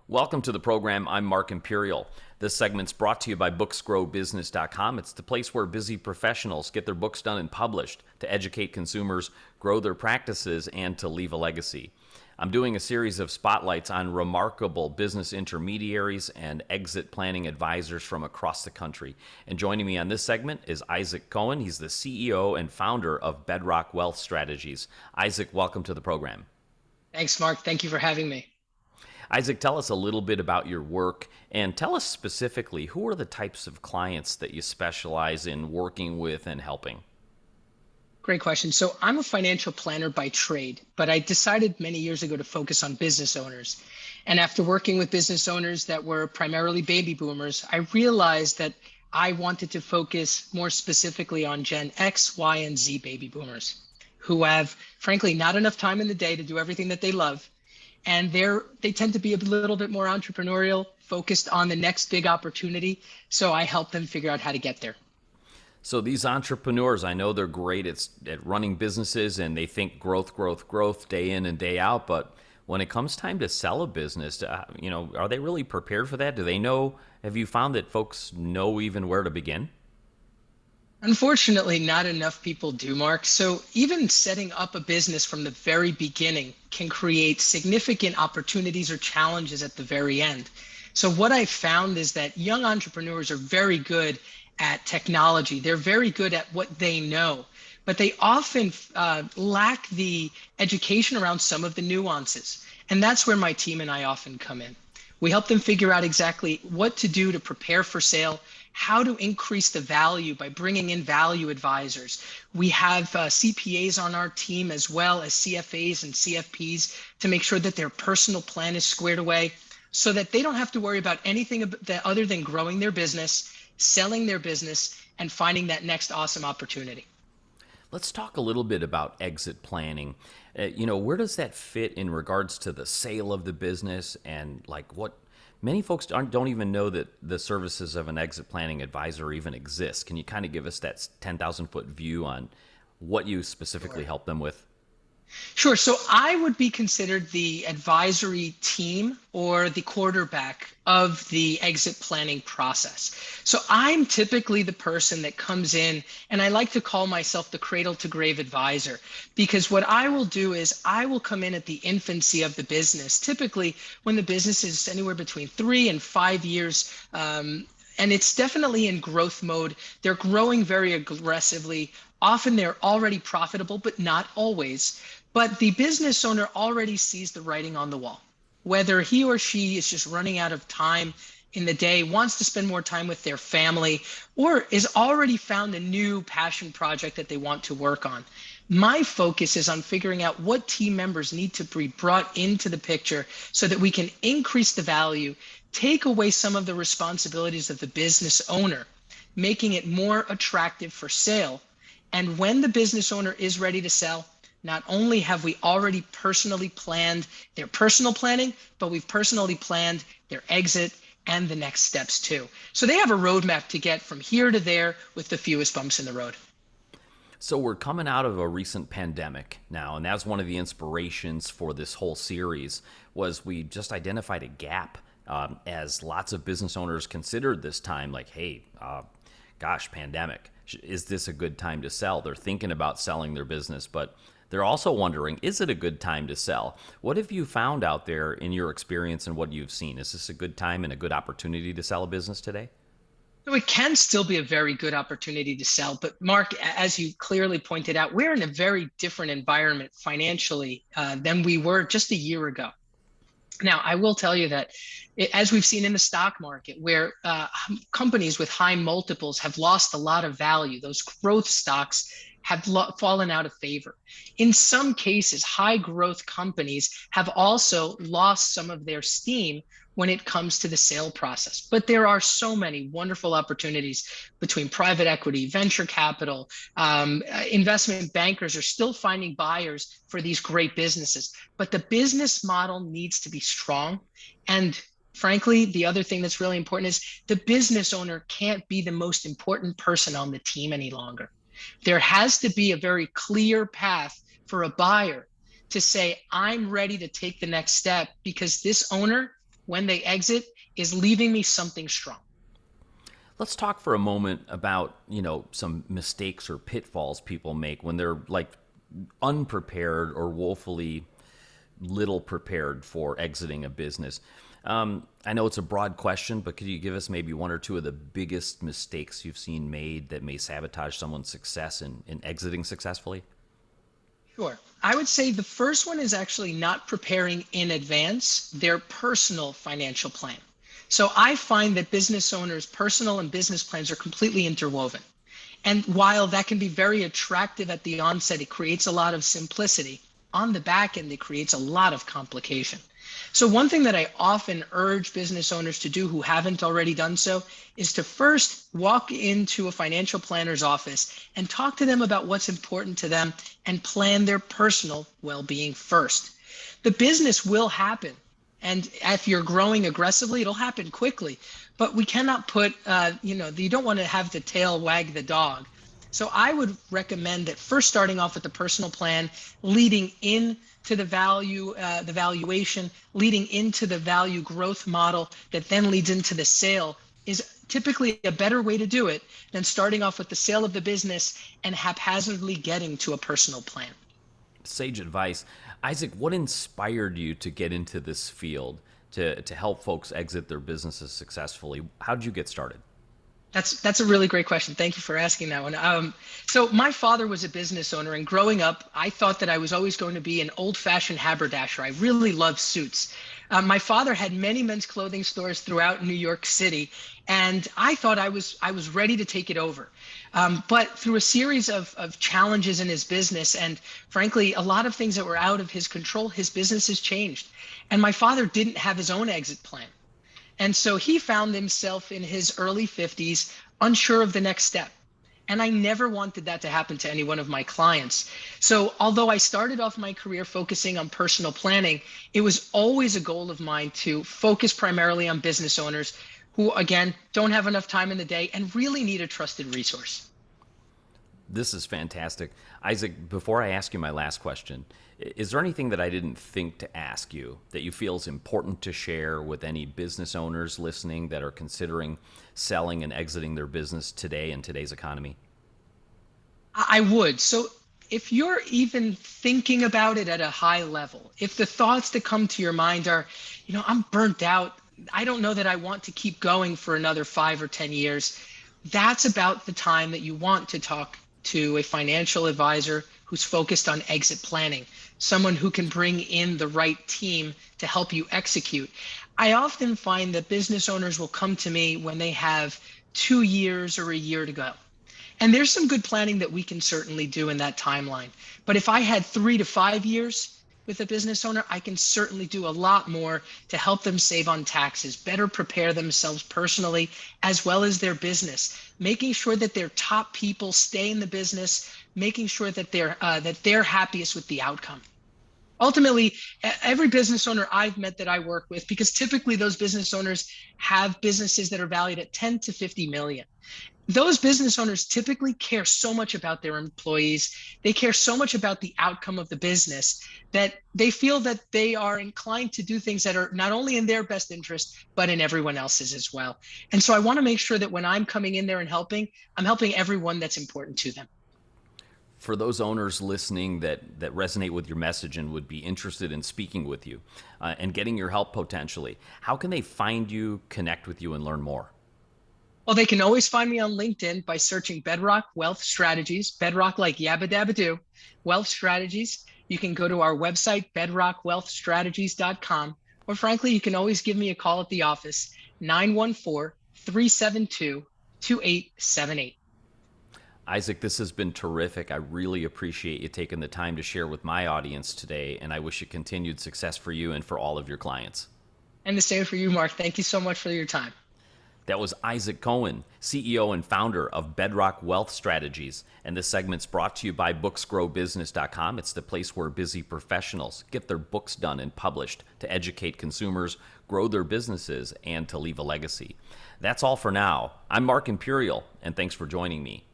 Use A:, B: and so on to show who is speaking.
A: Welcome to the program. I'm Mark Imperial. This segment's brought to you by booksgrowbusiness.com. It's the place where busy professionals get their books done and published to educate consumers, grow their practices, and to leave a legacy. I'm doing a series of spotlights on remarkable business intermediaries and exit planning advisors from across the country. And joining me on this segment is Isaac Cohen. He's the CEO and founder of Bedrock Wealth Strategies. Isaac, welcome to the program.
B: Thanks, Mark. Thank you for having me.
A: Isaac, tell us a little bit about your work and tell us specifically who are the types of clients that you specialize in working with and helping?
B: Great question. So I'm a financial planner by trade, but I decided many years ago to focus on business owners. And after working with business owners that were primarily baby boomers, I realized that I wanted to focus more specifically on Gen X, Y, and Z baby boomers who have, frankly, not enough time in the day to do everything that they love. And they tend to be a little bit more entrepreneurial, focused on the next big opportunity. So I help them figure out how to get there.
A: So these entrepreneurs, I know they're great at running businesses and they think growth, growth, growth day in and day out. But when it comes time to sell a business, are they really prepared for that? Do they know? Have you found that folks know even where to begin?
B: Unfortunately, not enough people do, Mark. So even setting up a business from the very beginning can create significant opportunities or challenges at the very end. So what I found is that young entrepreneurs are very good at technology. They're very good at what they know, but they often lack the education around some of the nuances. And that's where my team and I often come in. We help them figure out exactly what to do to prepare for sale, how to increase the value by bringing in value advisors. We have CPAs on our team as well as CFAs and CFPs to make sure that their personal plan is squared away so that they don't have to worry about anything other than growing their business, selling their business, and finding that next awesome opportunity.
A: Let's talk a little bit about exit planning. Where does that fit in regards to the sale of the business and like what many folks don't even know that the services of an exit planning advisor even exist. Can you kind of give us that 10,000 foot view on what you specifically
B: Sure.
A: help them with?
B: Sure. So I would be considered the advisory team or the quarterback of the exit planning process. So I'm typically the person that comes in, and I like to call myself the cradle to grave advisor, because what I will do is I will come in at the infancy of the business, typically when the business is anywhere between 3 and 5 years. And it's definitely in growth mode. They're growing very aggressively. Often they're already profitable, but not always. But the business owner already sees the writing on the wall. Whether he or she is just running out of time in the day, wants to spend more time with their family, or is already found a new passion project that they want to work on. My focus is on figuring out what team members need to be brought into the picture so that we can increase the value, take away some of the responsibilities of the business owner, making it more attractive for sale. And when the business owner is ready to sell, not only have we already personally planned their personal planning, but we've personally planned their exit and the next steps too. So they have a roadmap to get from here to there with the fewest bumps in the road.
A: So we're coming out of a recent pandemic now, and that's one of the inspirations for this whole series was we just identified a gap as lots of business owners considered this time like, hey, gosh, pandemic. Is this a good time to sell? They're thinking about selling their business, but they're also wondering, is it a good time to sell? What have you found out there in your experience and what you've seen? Is this a good time and a good opportunity to sell a business today?
B: So it can still be a very good opportunity to sell. But Mark, as you clearly pointed out, we're in a very different environment financially than we were just a year ago. Now, I will tell you that as we've seen in the stock market, where companies with high multiples have lost a lot of value, those growth stocks have fallen out of favor. In some cases, high growth companies have also lost some of their steam when it comes to the sale process. But there are so many wonderful opportunities between private equity, venture capital, investment bankers are still finding buyers for these great businesses. But the business model needs to be strong. And frankly, the other thing that's really important is the business owner can't be the most important person on the team any longer. There has to be a very clear path for a buyer to say, I'm ready to take the next step because this owner when they exit is leaving me something strong.
A: Let's talk for a moment about, some mistakes or pitfalls people make when they're like unprepared or woefully little prepared for exiting a business. I know it's a broad question, but could you give us maybe one or two of the biggest mistakes you've seen made that may sabotage someone's success in exiting successfully?
B: Sure. I would say the first one is actually not preparing in advance their personal financial plan. So I find that business owners' personal and business plans are completely interwoven. And while that can be very attractive at the onset, it creates a lot of simplicity. On the back end, it creates a lot of complication. So one thing that I often urge business owners to do who haven't already done so is to first walk into a financial planner's office and talk to them about what's important to them and plan their personal well-being first. The business will happen. And if you're growing aggressively, it'll happen quickly. But we cannot put, you don't want to have the tail wag the dog. So I would recommend that first starting off with the personal plan, leading in to the valuation, leading into the value growth model that then leads into the sale is typically a better way to do it than starting off with the sale of the business and haphazardly getting to a personal plan.
A: Sage advice. Isaac, what inspired you to get into this field to help folks exit their businesses successfully? How did you get started?
B: That's a really great question. Thank you for asking that one. So my father was a business owner, and growing up, I thought that I was always going to be an old-fashioned haberdasher. I really loved suits. My father had many men's clothing stores throughout New York City, and I thought I was ready to take it over. But through a series of challenges in his business, and frankly, a lot of things that were out of his control, his business has changed. And my father didn't have his own exit plan. And so he found himself in his early 50s, unsure of the next step. And I never wanted that to happen to any one of my clients. So although I started off my career focusing on personal planning, it was always a goal of mine to focus primarily on business owners who, again, don't have enough time in the day and really need a trusted resource.
A: This is fantastic. Isaac, before I ask you my last question, is there anything that I didn't think to ask you that you feel is important to share with any business owners listening that are considering selling and exiting their business today in today's economy?
B: I would. So if you're even thinking about it at a high level, if the thoughts that come to your mind are, I'm burnt out, I don't know that I want to keep going for another 5 or 10 years, that's about the time that you want to talk to a financial advisor who's focused on exit planning, someone who can bring in the right team to help you execute. I often find that business owners will come to me when they have 2 years or a year to go. And there's some good planning that we can certainly do in that timeline. But if I had 3 to 5 years with a business owner, I can certainly do a lot more to help them save on taxes, better prepare themselves personally, as well as their business, making sure that their top people stay in the business, making sure that they're happiest with the outcome. Ultimately, every business owner I've met that I work with, because typically those business owners have businesses that are valued at 10 to 50 million. Those business owners typically care so much about their employees. They care so much about the outcome of the business that they feel that they are inclined to do things that are not only in their best interest, but in everyone else's as well. And so I want to make sure that when I'm coming in there and helping, I'm helping everyone that's important to them.
A: For those owners listening that resonate with your message and would be interested in speaking with you and getting your help potentially, how can they find you, connect with you, and learn more?
B: Well, they can always find me on LinkedIn by searching Bedrock Wealth Strategies, Bedrock like Yabba Dabba Doo, Wealth Strategies. You can go to our website, bedrockwealthstrategies.com, or frankly, you can always give me a call at the office, 914-372-2878.
A: Isaac, this has been terrific. I really appreciate you taking the time to share with my audience today, and I wish you continued success for you and for all of your clients.
B: And the same for you, Mark. Thank you so much for your time.
A: That was Isaac Cohen, CEO and founder of Bedrock Wealth Strategies. And this segment's brought to you by booksgrowbusiness.com. It's the place where busy professionals get their books done and published to educate consumers, grow their businesses, and to leave a legacy. That's all for now. I'm Mark Imperial, and thanks for joining me.